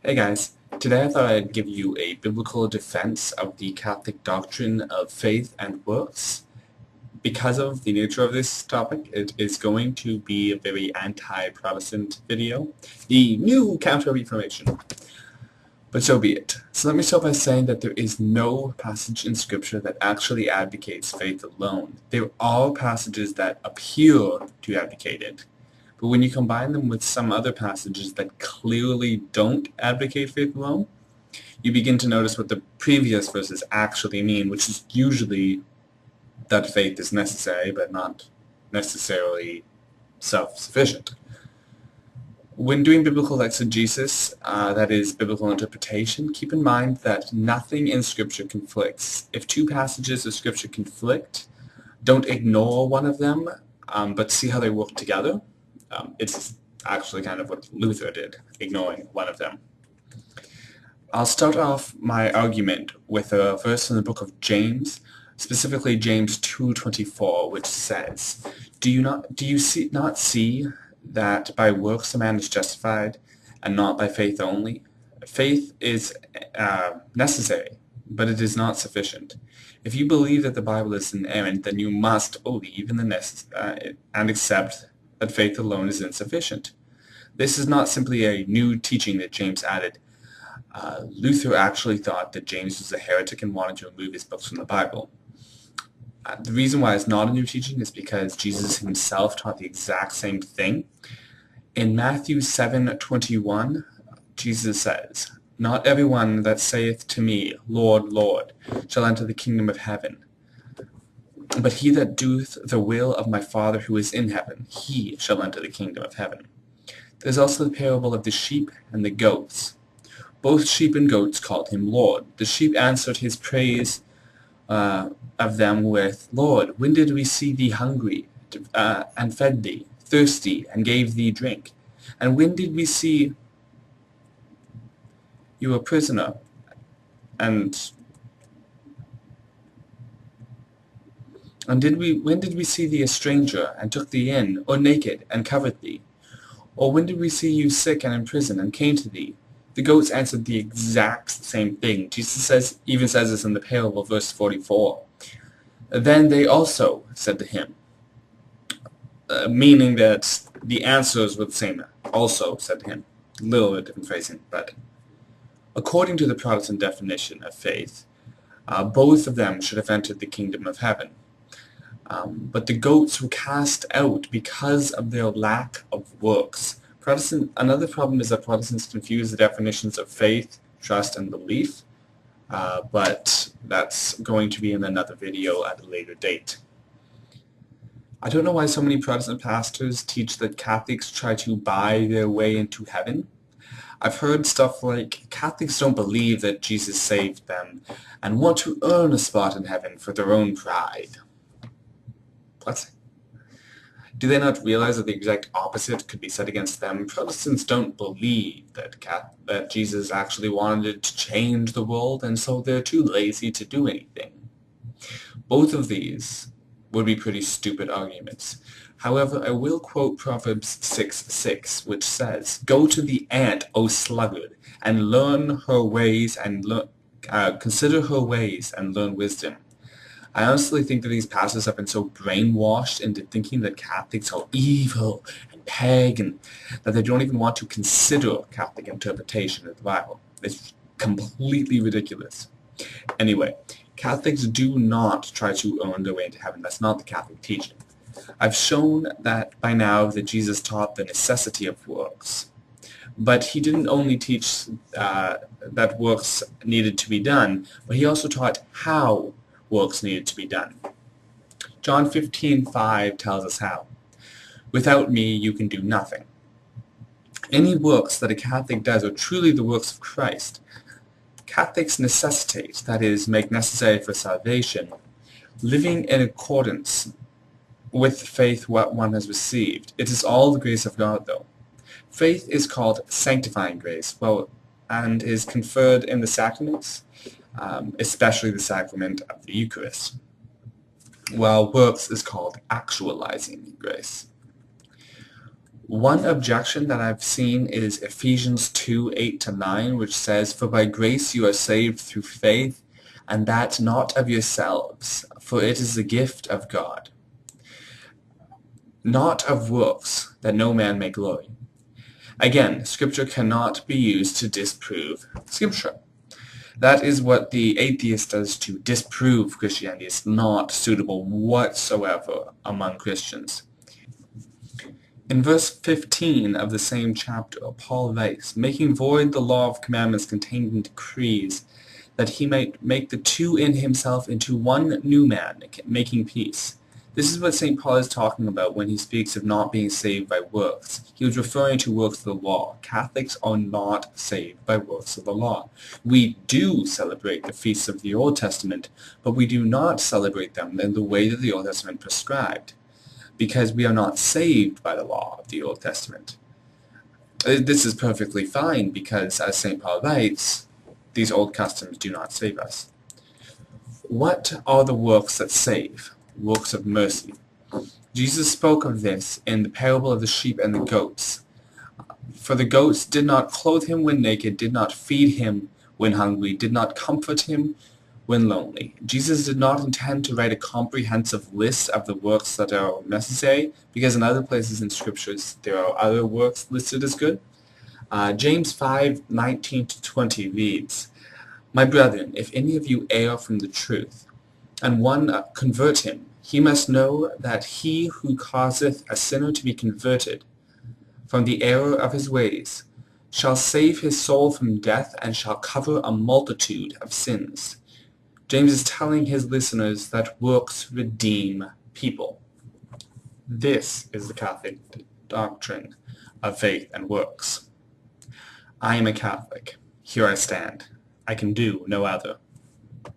Hey guys, today I thought I'd give you a biblical defense of the Catholic doctrine of faith and works. Because of the nature of this topic, it is going to be a very anti-Protestant video, the new Counter-Reformation. But so be it. So let me start by saying that there is no passage in Scripture that actually advocates faith alone. There are passages that appear to advocate it. But when you combine them with some other passages that clearly don't advocate faith alone, you begin to notice what the previous verses actually mean, which is usually that faith is necessary, but not necessarily self-sufficient. When doing biblical exegesis, that is, biblical interpretation, keep in mind that nothing in Scripture conflicts. If two passages of Scripture conflict, don't ignore one of them, but see how they work together. It's actually kind of what Luther did, ignoring one of them. I'll start off my argument with a verse in the book of James, specifically James 2:24, which says, Do you not see that by works a man is justified, and not by faith only? Faith is necessary, but it is not sufficient. If you believe that the Bible is inerrant, then you must believe in the and accept that faith alone is insufficient. This is not simply a new teaching that James added. Luther actually thought that James was a heretic and wanted to remove his books from the Bible. The reason why it's not a new teaching is because Jesus himself taught the exact same thing. In Matthew 7:21, Jesus says, Not everyone that saith to me, Lord, Lord, shall enter the kingdom of heaven, but he that doeth the will of my Father who is in heaven, he shall enter the kingdom of heaven. There's also the parable of the sheep and the goats. Both sheep and goats called him Lord. The sheep answered his praise of them with, Lord, when did we see thee hungry, and fed thee, thirsty, and gave thee drink? And when did we see you a prisoner, and when did we see thee a stranger, and took thee in, or naked, and covered thee? Or when did we see you sick and in prison, and came to thee? The goats answered the exact same thing. Jesus even says this in the parable, verse 44. Then they also said to him, meaning that the answers were the same. Also said to him. A little bit different phrasing, but according to the Protestant definition of faith, both of them should have entered the kingdom of heaven. But the goats were cast out because of their lack of works. Another problem is that Protestants confuse the definitions of faith, trust, and belief, but that's going to be in another video at a later date. I don't know why so many Protestant pastors teach that Catholics try to buy their way into heaven. I've heard stuff like, Catholics don't believe that Jesus saved them and want to earn a spot in heaven for their own pride. What? Do they not realize that the exact opposite could be said against them? Protestants don't believe that Jesus actually wanted to change the world, and so they're too lazy to do anything. Both of these would be pretty stupid arguments. However, I will quote Proverbs 6:6, which says, Go to the ant, O sluggard, and learn her ways, and consider her ways, and learn wisdom. I honestly think that these pastors have been so brainwashed into thinking that Catholics are evil and pagan that they don't even want to consider Catholic interpretation of the Bible. It's completely ridiculous. Anyway, Catholics do not try to earn their way into heaven. That's not the Catholic teaching. I've shown that by now that Jesus taught the necessity of works. But he didn't only teach that works needed to be done, but he also taught how works needed to be done. John 15:5 tells us how. Without me you can do nothing. Any works that a Catholic does are truly the works of Christ. Catholics necessitate, that is, make necessary for salvation, living in accordance with faith what one has received. It is all the grace of God, though. Faith is called sanctifying grace, and is conferred in the sacraments, especially the sacrament of the Eucharist, while works is called actualizing grace. One objection that I've seen is Ephesians 2:8-9, which says, "For by grace you are saved through faith, and that not of yourselves, for it is the gift of God, not of works, that no man may glory." Again, Scripture cannot be used to disprove Scripture. That is what the atheist does to disprove Christianity. It's not suitable whatsoever among Christians. In verse 15 of the same chapter, Paul writes, "Making void the law of commandments contained in decrees, that he might make the two in himself into one new man, making peace." This is what St. Paul is talking about when he speaks of not being saved by works. He was referring to works of the law. Catholics are not saved by works of the law. We do celebrate the feasts of the Old Testament, but we do not celebrate them in the way that the Old Testament prescribed, because we are not saved by the law of the Old Testament. This is perfectly fine because, as St. Paul writes, these old customs do not save us. What are the works that save? Works of mercy. Jesus spoke of this in the parable of the sheep and the goats. For the goats did not clothe him when naked, did not feed him when hungry, did not comfort him when lonely. Jesus did not intend to write a comprehensive list of the works that are necessary, because in other places in Scriptures there are other works listed as good. James 5:19-20 reads, "My brethren, if any of you err from the truth, and one convert him, he must know that he who causeth a sinner to be converted from the error of his ways shall save his soul from death and shall cover a multitude of sins." James is telling his listeners that works redeem people. This is the Catholic doctrine of faith and works. I am a Catholic. Here I stand. I can do no other.